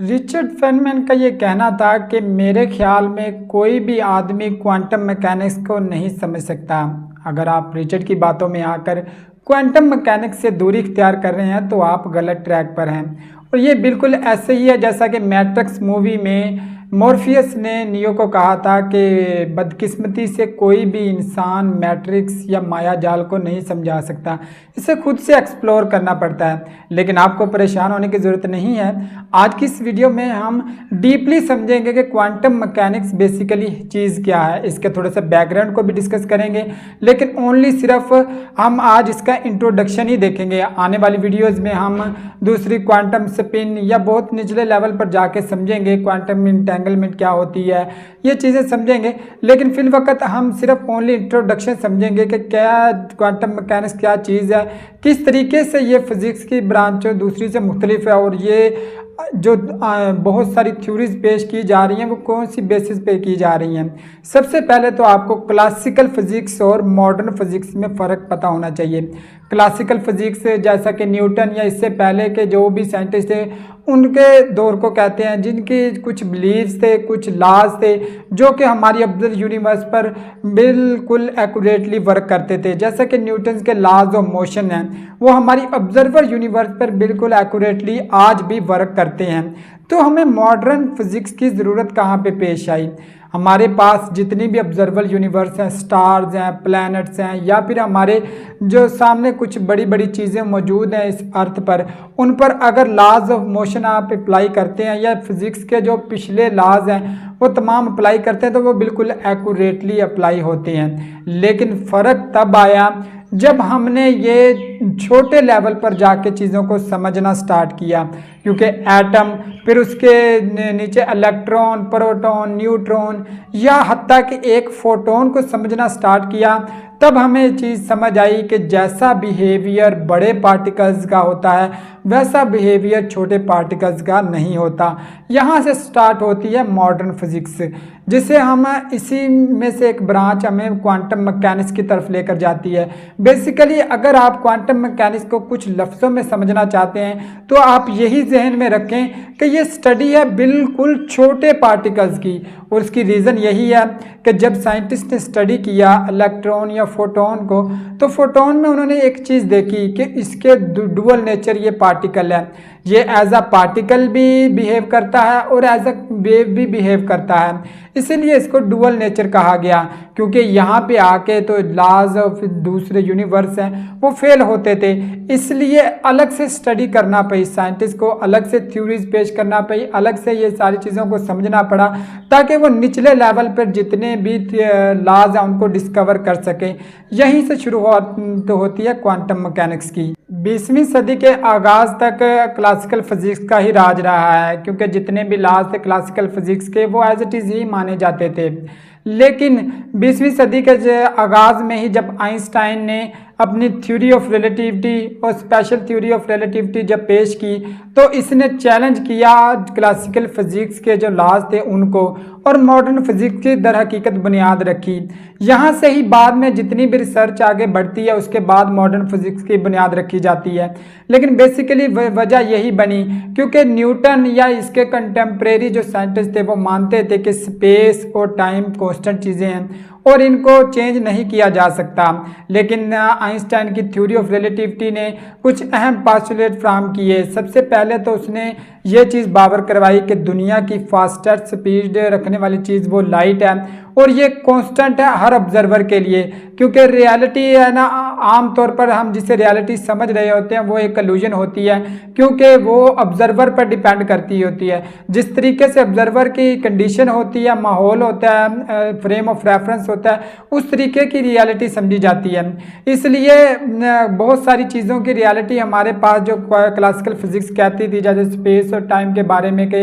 Richard Feynman का ये कहना था कि मेरे ख्याल में कोई भी आदमी क्वांटम मैकेनिक्स को नहीं समझ सकता। अगर आप रिचर्ड की बातों में आकर क्वांटम मैकेनिक्स से दूरी इख्तियार कर रहे हैं तो आप गलत ट्रैक पर हैं। और ये बिल्कुल ऐसे ही है जैसा कि मैट्रिक्स मूवी में मॉर्फियस ने नियो को कहा था कि बदकिस्मती से कोई भी इंसान मैट्रिक्स या माया जाल को नहीं समझा सकता, इसे खुद से एक्सप्लोर करना पड़ता है। लेकिन आपको परेशान होने की ज़रूरत नहीं है। आज की इस वीडियो में हम डीपली समझेंगे कि क्वांटम मैकेनिक्स बेसिकली चीज़ क्या है, इसके थोड़े से बैकग्राउंड को भी डिस्कस करेंगे, लेकिन ओनली सिर्फ हम आज इसका इंट्रोडक्शन ही देखेंगे। आने वाली वीडियोज़ में हम दूसरी क्वांटम स्पिन या बहुत निचले लेवल पर जाके समझेंगे क्वांटम एंगलमेंट क्या होती है, ये चीज़ें समझेंगे। लेकिन फिल वक्त हम सिर्फ ओनली इंट्रोडक्शन समझेंगे कि क्या क्वांटम मैकेनिक्स क्या चीज़ है, किस तरीके से ये फिजिक्स की ब्रांच दूसरी से मुख्तलिफ है, और ये जो बहुत सारी थ्योरीज पेश की जा रही हैं वो कौन सी बेसिस पे की जा रही हैं। सबसे पहले तो आपको क्लासिकल फिजिक्स और मॉडर्न फिजिक्स में फ़र्क पता होना चाहिए। क्लासिकल फिजिक्स जैसा कि न्यूटन या इससे पहले के जो भी साइंटिस्ट थे उनके दौर को कहते हैं, जिनकी कुछ बिलीव्स थे, कुछ लॉज थे जो कि हमारी ऑब्जर्व यूनिवर्स पर बिल्कुल एक्यूरेटली वर्क करते थे। जैसा कि न्यूटन के लॉज ऑफ मोशन हैं वो हमारी ऑब्जर्वर यूनिवर्स पर बिल्कुल एक्यूरेटली आज भी वर्क करते हैं। तो हमें मॉडर्न फिजिक्स की ज़रूरत कहाँ पे पेश आई? हमारे पास जितनी भी ऑब्जर्वल यूनिवर्स हैं, स्टार्स हैं, प्लैनेट्स हैं, या फिर हमारे जो सामने कुछ बड़ी बड़ी चीज़ें मौजूद हैं इस अर्थ पर, उन पर अगर लॉज ऑफ मोशन आप अप्लाई करते हैं या फिज़िक्स के जो पिछले लॉज हैं वो तमाम अप्लाई करते हैं तो वो बिल्कुल एक्यूरेटली अप्लाई होते हैं। लेकिन फ़र्क तब आया जब हमने ये छोटे लेवल पर जाके चीज़ों को समझना स्टार्ट किया, क्योंकि एटम, फिर उसके नीचे इलेक्ट्रॉन, प्रोटॉन, न्यूट्रॉन या हत्ता कि एक फोटोन को समझना स्टार्ट किया, तब हमें ये चीज़ समझ आई कि जैसा बिहेवियर बड़े पार्टिकल्स का होता है वैसा बिहेवियर छोटे पार्टिकल्स का नहीं होता। यहाँ से स्टार्ट होती है मॉडर्न फिजिक्स, जिसे हम इसी में से एक ब्रांच हमें क्वांटम मैकेनिक्स की तरफ लेकर जाती है। बेसिकली अगर आप क्वांटम मैकेनिक्स को कुछ लफ्ज़ों में समझना चाहते हैं तो आप यही जहन में रखें कि ये स्टडी है बिल्कुल छोटे पार्टिकल्स की, और उसकी रीज़न यही है कि जब साइंटिस्ट ने स्टडी किया इलेक्ट्रॉन या फोटोन को, तो फोटोन में उन्होंने एक चीज़ देखी कि इसके डुअल नेचर ये पार्टिकल है, ये एज अ पार्टिकल भी बिहेव करता है और एज अ वेव भी बिहेव करता है, इसीलिए इसको डुअल नेचर कहा गया। क्योंकि यहाँ पे आके तो लॉज ऑफ दूसरे यूनिवर्स हैं वो फेल होते थे, इसलिए अलग से स्टडी करना पड़ी, साइंटिस्ट को अलग से थ्योरीज पेश करना पड़ी, अलग से ये सारी चीज़ों को समझना पड़ा ताकि वो निचले लेवल पर जितने भी लॉज हैं उनको डिस्कवर कर सकें। यहीं से शुरुआत तो होती है क्वांटम मैकेनिक्स की। 20वीं सदी के आगाज़ तक क्लासिकल फिजिक्स का ही राज रहा है, क्योंकि जितने भी लॉज थे क्लासिकल फिजिक्स के वो एज इट इज़ ही माने जाते थे। लेकिन 20वीं सदी के आगाज़ में ही जब आइंस्टाइन ने अपनी थ्योरी ऑफ रिलेटिविटी और स्पेशल थ्योरी ऑफ रिलेटिविटी जब पेश की तो इसने चैलेंज किया क्लासिकल फिजिक्स के जो लॉज थे उनको, और मॉडर्न फिजिक्स की दर हकीकत बुनियाद रखी। यहाँ से ही बाद में जितनी भी रिसर्च आगे बढ़ती है उसके बाद मॉडर्न फिजिक्स की बुनियाद रखी जाती है। लेकिन बेसिकली वजह यही बनी क्योंकि न्यूटन या इसके कंटेम्प्रेरी जो साइंटिस्ट थे वो मानते थे कि स्पेस और टाइम कांस्टेंट चीज़ें हैं और इनको चेंज नहीं किया जा सकता। लेकिन आइंस्टाइन की थ्योरी ऑफ रिलेटिविटी ने कुछ अहम पास्टुलेट फ्राहम किए। सबसे पहले तो उसने ये चीज़ बावर करवाई कि दुनिया की फास्टेस्ट स्पीड रखने वाली चीज़ वो लाइट है और ये कांस्टेंट है हर ऑब्जर्वर के लिए, क्योंकि रियलिटी है ना, आम तौर पर हम जिसे रियलिटी समझ रहे होते हैं वो एक इल्यूजन होती है, क्योंकि वो ऑब्जर्वर पर डिपेंड करती होती है। जिस तरीके से ऑब्जर्वर की कंडीशन होती है, माहौल होता है, फ्रेम ऑफ रेफरेंस होता है, उस तरीके की रियलिटी समझी जाती है। इसलिए बहुत सारी चीज़ों की रियलिटी हमारे पास जो क्लासिकल फिजिक्स कहती थी जैसे स्पेस और टाइम के बारे में कि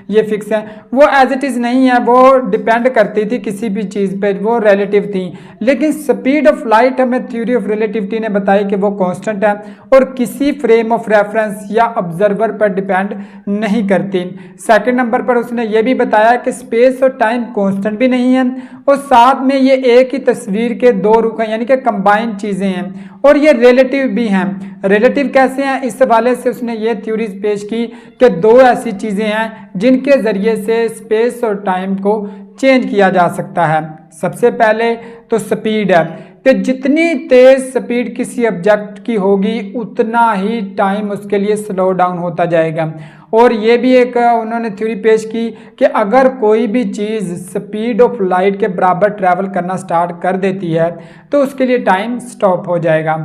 ये फिक्स है, वो एज इट इज़ नहीं है, वो डिपेंड करती थी किसी भी चीज़ पे, वो रिलेटिव थी। लेकिन स्पीड ऑफ लाइट हमें थ्योरी ऑफ रिलेटिविटी ने बताई कि वो कांस्टेंट है और किसी फ्रेम ऑफ रेफरेंस या ऑब्जर्वर पर डिपेंड नहीं करती। सेकंड नंबर पर उसने ये भी बताया कि स्पेस और टाइम कांस्टेंट भी नहीं है और साथ में ये एक ही तस्वीर के दो रुख हैं, यानी कि कंबाइंड चीज़ें हैं और ये रिलेटिव भी हैं। रिलेटिव कैसे हैं, इस हवाले से उसने ये थ्योरीज पेश की कि दो ऐसी चीज़ें हैं जिनके ज़रिए से स्पेस और टाइम को चेंज किया जा सकता है। सबसे पहले तो स्पीड है कि जितनी तेज़ स्पीड किसी ऑब्जेक्ट की होगी उतना ही टाइम उसके लिए स्लो डाउन होता जाएगा। और ये भी एक उन्होंने थ्योरी पेश की कि अगर कोई भी चीज़ स्पीड ऑफ लाइट के बराबर ट्रैवल करना स्टार्ट कर देती है तो उसके लिए टाइम स्टॉप हो जाएगा।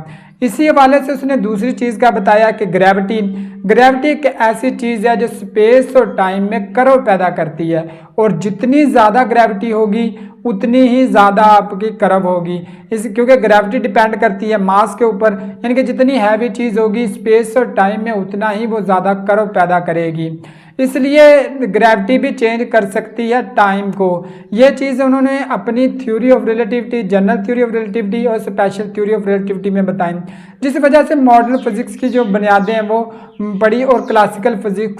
इसी हवाले से उसने दूसरी चीज़ का बताया कि ग्रेविटी एक ऐसी चीज़ है जो स्पेस और टाइम में कर्व पैदा करती है और जितनी ज़्यादा ग्रेविटी होगी उतनी ही ज़्यादा आपकी कर्व होगी। क्योंकि ग्रेविटी डिपेंड करती है मास के ऊपर, यानी कि जितनी हैवी चीज़ होगी स्पेस और टाइम में उतना ही वो ज़्यादा कर्व पैदा करेगी। इसलिए ग्रेविटी भी चेंज कर सकती है टाइम को। ये चीज़ उन्होंने अपनी theory of relativity, general theory of relativity और स्पेशल थ्योरी ऑफ रिलेटिविटी में बताई, जिस वजह से मॉडर्न फिजिक्स की जो बुनियादें हैं वो पड़ी और क्लासिकल फिजिक्स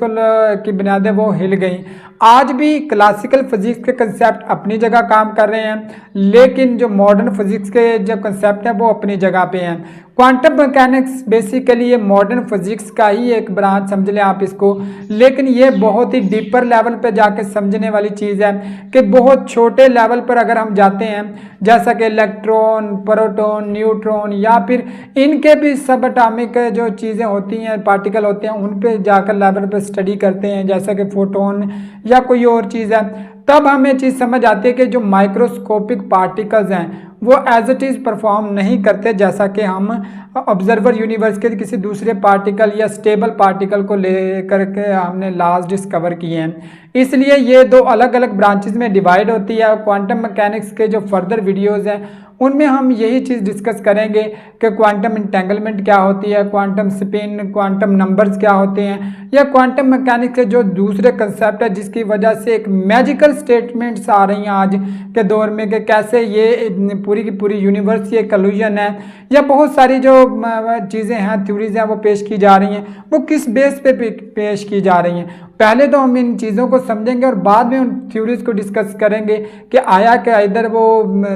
की बुनियादें वो हिल गई। आज भी क्लासिकल फिजिक्स के कंसेप्ट अपनी जगह काम कर रहे हैं, लेकिन जो मॉडर्न फिजिक्स के जो कंसेप्ट हैं वो अपनी जगह पे हैं। क्वांटम मैकेनिक्स बेसिकली ये मॉडर्न फिजिक्स का ही एक ब्रांच समझ लें आप इसको, लेकिन ये बहुत ही डीपर लेवल पे जाके समझने वाली चीज़ है कि बहुत छोटे लेवल पर अगर हम जाते हैं, जैसा कि इलेक्ट्रॉन, प्रोटॉन, न्यूट्रॉन या फिर इनके भी सब एटॉमिक जो चीज़ें होती हैं, पार्टिकल होते हैं, उन पे जाकर लेवल पर स्टडी करते हैं, जैसा कि फोटोन या कोई और चीज़ है, तब हमें चीज़ समझ आती है कि जो माइक्रोस्कोपिक पार्टिकल्स हैं वो एज इट इज़ परफॉर्म नहीं करते जैसा कि हम ऑब्जर्वर यूनिवर्स के किसी दूसरे पार्टिकल या स्टेबल पार्टिकल को लेकर के हमने लॉज डिस्कवर किए हैं। इसलिए ये दो अलग अलग ब्रांचेस में डिवाइड होती है। क्वांटम मैकेनिक्स के जो फर्दर वीडियोस हैं उनमें हम यही चीज़ डिस्कस करेंगे कि क्वांटम इंटेंगलमेंट क्या होती है, क्वांटम स्पिन, क्वांटम नंबर्स क्या होते हैं, या क्वांटम मैकेनिक्स के जो दूसरे कंसेप्ट है जिसकी वजह से एक मैजिकल स्टेटमेंट्स आ रही हैं आज के दौर में कि कैसे ये पूरी की पूरी यूनिवर्स ये कल्यूजन है, या बहुत सारी जो चीज़ें हैं, थ्योरीज हैं वो पेश की जा रही हैं, वो किस बेस पे पेश की जा रही हैं। पहले तो हम इन चीज़ों को समझेंगे और बाद में उन थ्योरीज को डिस्कस करेंगे कि आया कि इधर वो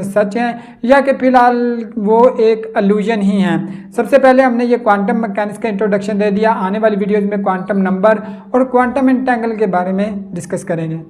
सच हैं या कि फिलहाल वो एक इल्यूजन ही हैं। सबसे पहले हमने ये क्वांटम मैकेनिक्स का इंट्रोडक्शन दे दिया। आने वाली वीडियोज़ में क्वांटम नंबर और क्वांटम एंटेंगल के बारे में डिस्कस करेंगे।